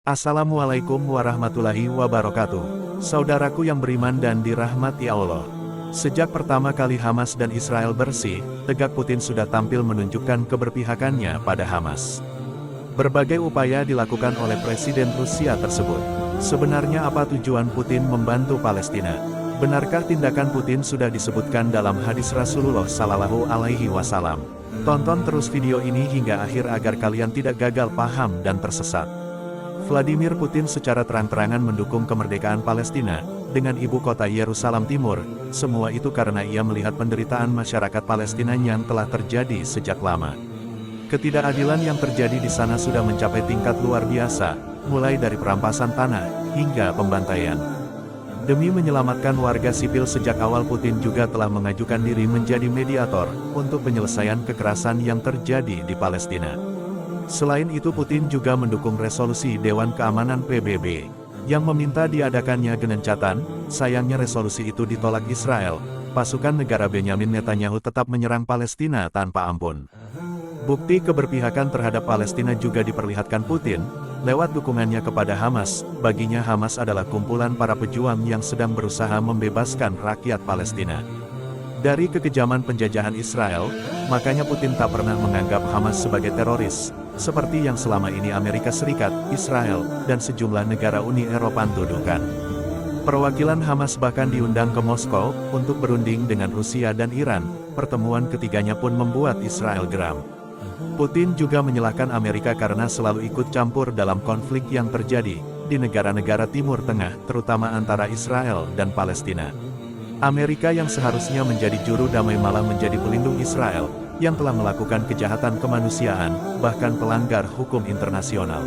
Assalamualaikum warahmatullahi wabarakatuh. Saudaraku yang beriman dan dirahmati Allah. Sejak pertama kali Hamas dan Israel bersih, tegak Putin sudah tampil menunjukkan keberpihakannya pada Hamas. Berbagai upaya dilakukan oleh Presiden Rusia tersebut. Sebenarnya apa tujuan Putin membantu Palestina? Benarkah tindakan Putin sudah disebutkan dalam hadis Rasulullah Shallallahu Alaihi Wasallam? Tonton terus video ini hingga akhir agar kalian tidak gagal paham dan tersesat. Vladimir Putin secara terang-terangan mendukung kemerdekaan Palestina, dengan ibu kota Yerusalem Timur, semua itu karena ia melihat penderitaan masyarakat Palestina yang telah terjadi sejak lama. Ketidakadilan yang terjadi di sana sudah mencapai tingkat luar biasa, mulai dari perampasan tanah, hingga pembantaian. Demi menyelamatkan warga sipil sejak awal Putin juga telah mengajukan diri menjadi mediator, untuk penyelesaian kekerasan yang terjadi di Palestina. Selain itu Putin juga mendukung resolusi Dewan Keamanan PBB, yang meminta diadakannya gencatan. Sayangnya resolusi itu ditolak Israel. Pasukan negara Benyamin Netanyahu tetap menyerang Palestina tanpa ampun. Bukti keberpihakan terhadap Palestina juga diperlihatkan Putin, lewat dukungannya kepada Hamas. Baginya Hamas adalah kumpulan para pejuang yang sedang berusaha membebaskan rakyat Palestina dari kekejaman penjajahan Israel, makanya Putin tak pernah menganggap Hamas sebagai teroris, seperti yang selama ini Amerika Serikat, Israel, dan sejumlah negara Uni Eropa tuduhkan. Perwakilan Hamas bahkan diundang ke Moskow, untuk berunding dengan Rusia dan Iran. Pertemuan ketiganya pun membuat Israel geram. Putin juga menyalahkan Amerika karena selalu ikut campur dalam konflik yang terjadi di negara-negara Timur Tengah, terutama antara Israel dan Palestina. Amerika yang seharusnya menjadi juru damai malah menjadi pelindung Israel, yang telah melakukan kejahatan kemanusiaan, bahkan pelanggar hukum internasional.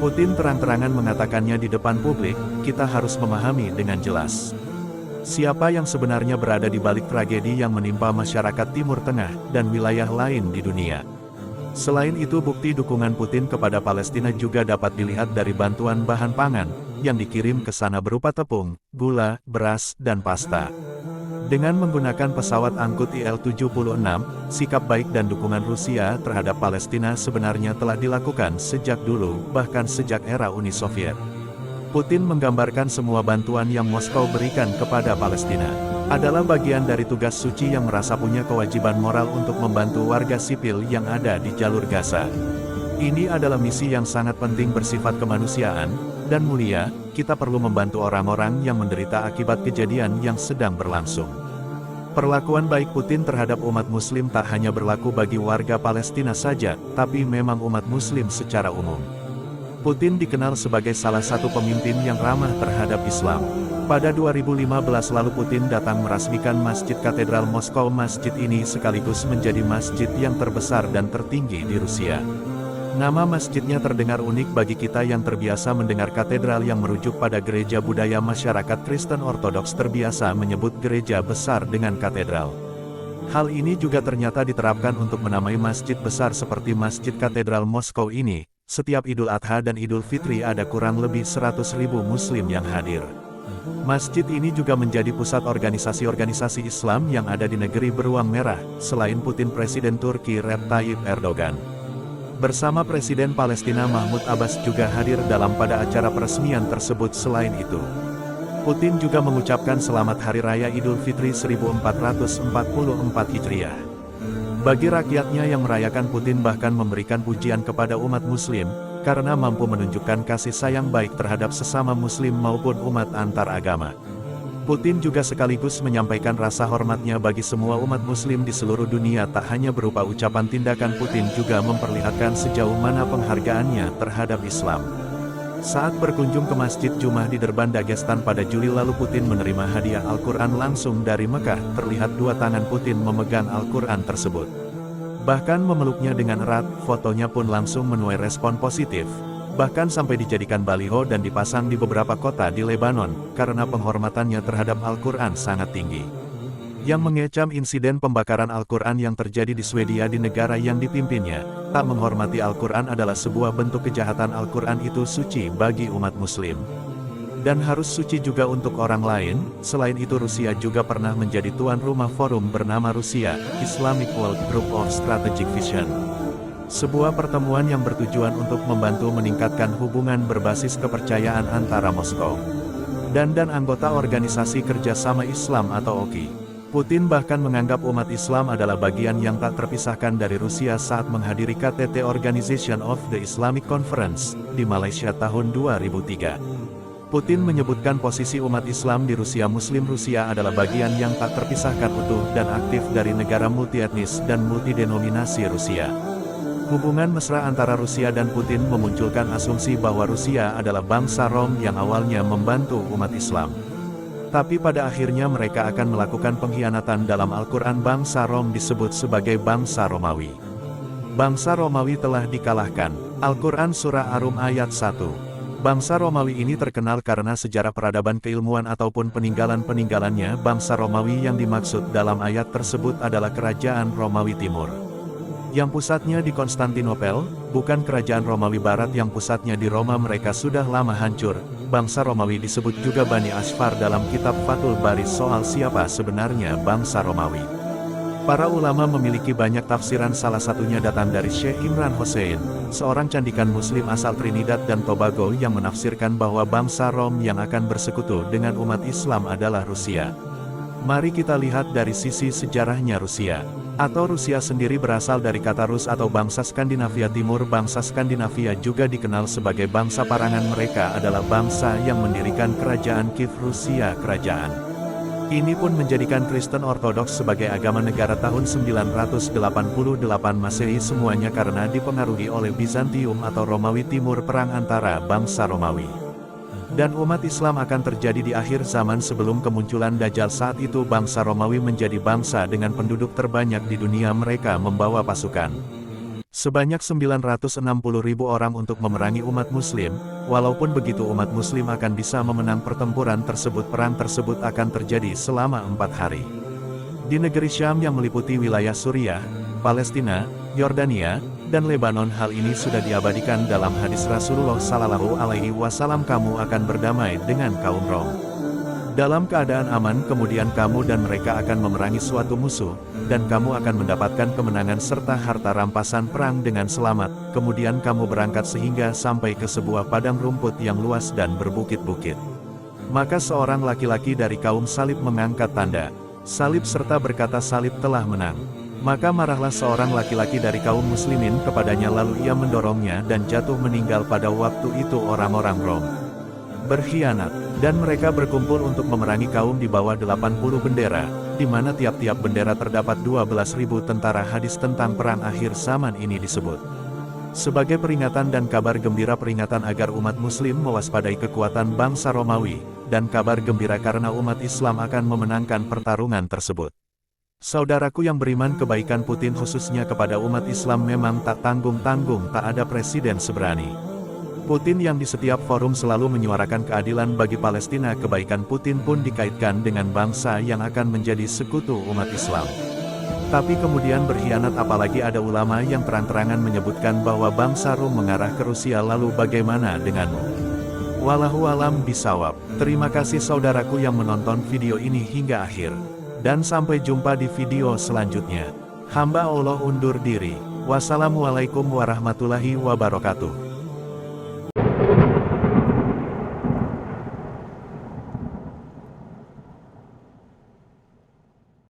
Putin terang-terangan mengatakannya di depan publik, kita harus memahami dengan jelas siapa yang sebenarnya berada di balik tragedi yang menimpa masyarakat Timur Tengah, dan wilayah lain di dunia. Selain itu bukti dukungan Putin kepada Palestina juga dapat dilihat dari bantuan bahan pangan, yang dikirim ke sana berupa tepung, gula, beras, dan pasta. Dengan menggunakan pesawat angkut Il-76, sikap baik dan dukungan Rusia terhadap Palestina sebenarnya telah dilakukan sejak dulu, bahkan sejak era Uni Soviet. Putin menggambarkan semua bantuan yang Moskow berikan kepada Palestina adalah bagian dari tugas suci yang merasa punya kewajiban moral untuk membantu warga sipil yang ada di jalur Gaza. Ini adalah misi yang sangat penting bersifat kemanusiaan dan mulia. Kita perlu membantu orang-orang yang menderita akibat kejadian yang sedang berlangsung. Perlakuan baik Putin terhadap umat Muslim tak hanya berlaku bagi warga Palestina saja, tapi memang umat Muslim secara umum. Putin dikenal sebagai salah satu pemimpin yang ramah terhadap Islam. Pada 2015 lalu Putin datang meresmikan Masjid Katedral Moskow. Masjid ini sekaligus menjadi masjid yang terbesar dan tertinggi di Rusia. Nama masjidnya terdengar unik bagi kita yang terbiasa mendengar katedral yang merujuk pada gereja budaya masyarakat Kristen Ortodoks terbiasa menyebut gereja besar dengan katedral. Hal ini juga ternyata diterapkan untuk menamai masjid besar seperti Masjid Katedral Moskow ini. Setiap Idul Adha dan Idul Fitri ada kurang lebih 100.000 Muslim yang hadir. Masjid ini juga menjadi pusat organisasi-organisasi Islam yang ada di negeri beruang merah, selain Putin Presiden Turki Recep Tayyip Erdogan bersama Presiden Palestina Mahmud Abbas juga hadir dalam pada acara peresmian tersebut. Selain itu, Putin juga mengucapkan selamat Hari Raya Idul Fitri 1444 Hijriah. Bagi rakyatnya yang merayakan, Putin bahkan memberikan pujian kepada umat Muslim, karena mampu menunjukkan kasih sayang baik terhadap sesama Muslim maupun umat antar agama. Putin juga sekaligus menyampaikan rasa hormatnya bagi semua umat Muslim di seluruh dunia. Tak hanya berupa ucapan, tindakan Putin juga memperlihatkan sejauh mana penghargaannya terhadap Islam. Saat berkunjung ke Masjid Jumat di Derban, Dagestan pada Juli lalu, Putin menerima hadiah Al-Quran langsung dari Mekah. Terlihat dua tangan Putin memegang Al-Quran tersebut, bahkan memeluknya dengan erat. Fotonya pun langsung menuai respon positif, bahkan sampai dijadikan baliho dan dipasang di beberapa kota di Lebanon, karena penghormatannya terhadap Al-Quran sangat tinggi. Yang mengecam insiden pembakaran Al-Quran yang terjadi di Swedia di negara yang dipimpinnya. Tak menghormati Al-Quran adalah sebuah bentuk kejahatan. Al-Quran itu suci bagi umat Muslim, dan harus suci juga untuk orang lain. Selain itu Rusia juga pernah menjadi tuan rumah forum bernama Rusia Islamic World Group of Strategic Vision. Sebuah pertemuan yang bertujuan untuk membantu meningkatkan hubungan berbasis kepercayaan antara Moskow dan anggota Organisasi Kerjasama Islam atau OKI. Putin bahkan menganggap umat Islam adalah bagian yang tak terpisahkan dari Rusia saat menghadiri KTT Organization of the Islamic Conference di Malaysia tahun 2003. Putin menyebutkan posisi umat Islam di Rusia Muslim Rusia adalah bagian yang tak terpisahkan utuh dan aktif dari negara multietnis dan multidenominasi Rusia. Hubungan mesra antara Rusia dan Putin memunculkan asumsi bahwa Rusia adalah bangsa Rom yang awalnya membantu umat Islam. Tapi pada akhirnya mereka akan melakukan pengkhianatan dalam Al-Quran. Bangsa Rom disebut sebagai bangsa Romawi. Bangsa Romawi telah dikalahkan. Al-Quran Surah Ar-Rum ayat 1. Bangsa Romawi ini terkenal karena sejarah peradaban keilmuan ataupun peninggalan-peninggalannya. Bangsa Romawi yang dimaksud dalam ayat tersebut adalah Kerajaan Romawi Timur, yang pusatnya di Konstantinopel, bukan Kerajaan Romawi Barat yang pusatnya di Roma. Mereka sudah lama hancur. Bangsa Romawi disebut juga Bani Asfar dalam kitab Fathul Bari soal siapa sebenarnya bangsa Romawi. Para ulama memiliki banyak tafsiran, salah satunya datang dari Syekh Imran Hossein, seorang candikan muslim asal Trinidad dan Tobago yang menafsirkan bahwa bangsa Rom yang akan bersekutu dengan umat Islam adalah Rusia. Mari kita lihat dari sisi sejarahnya. Rusia atau Rusia sendiri berasal dari kata Rus atau bangsa Skandinavia Timur. Bangsa Skandinavia juga dikenal sebagai bangsa parangan. Mereka adalah bangsa yang mendirikan kerajaan Kiev Rusia. Kerajaan ini pun menjadikan Kristen Ortodoks sebagai agama negara tahun 988 Masehi, semuanya karena dipengaruhi oleh Bizantium atau Romawi Timur. Perang antara bangsa Romawi dan umat Islam akan terjadi di akhir zaman sebelum kemunculan Dajjal. Saat itu bangsa Romawi menjadi bangsa dengan penduduk terbanyak di dunia. Mereka membawa pasukan sebanyak 960.000 orang untuk memerangi umat Muslim. Walaupun begitu umat Muslim akan bisa memenang pertempuran tersebut. Perang tersebut akan terjadi selama 4 hari di negeri Syam yang meliputi wilayah Suriah, Palestina, Yordania, dan Lebanon. Hal ini sudah diabadikan dalam hadis Rasulullah Sallallahu Alaihi Wasallam, kamu akan berdamai dengan kaum Rom dalam keadaan aman, kemudian kamu dan mereka akan memerangi suatu musuh, dan kamu akan mendapatkan kemenangan serta harta rampasan perang dengan selamat. Kemudian kamu berangkat sehingga sampai ke sebuah padang rumput yang luas dan berbukit-bukit. Maka seorang laki-laki dari kaum Salib mengangkat tanda salib serta berkata, salib telah menang. Maka marahlah seorang laki-laki dari kaum muslimin kepadanya, lalu ia mendorongnya dan jatuh meninggal. Pada waktu itu orang-orang Rom berkhianat, dan mereka berkumpul untuk memerangi kaum di bawah 80 bendera, di mana tiap-tiap bendera terdapat 12.000 tentara. Hadis tentang perang akhir zaman ini disebut sebagai peringatan dan kabar gembira, peringatan agar umat muslim mewaspadai kekuatan bangsa Romawi, dan kabar gembira karena umat Islam akan memenangkan pertarungan tersebut. Saudaraku yang beriman, kebaikan Putin khususnya kepada umat Islam memang tak tanggung-tanggung. Tak ada presiden seberani Putin yang di setiap forum selalu menyuarakan keadilan bagi Palestina. Kebaikan Putin pun dikaitkan dengan bangsa yang akan menjadi sekutu umat Islam. Tapi kemudian berkhianat, apalagi ada ulama yang terang-terangan menyebutkan bahwa bangsa Rom mengarah ke Rusia. Lalu bagaimana denganmu? Wallahu alam bisawab. Terima kasih saudaraku yang menonton video ini hingga akhir. Dan sampai jumpa di video selanjutnya. Hamba Allah undur diri. Wassalamualaikum warahmatullahi wabarakatuh.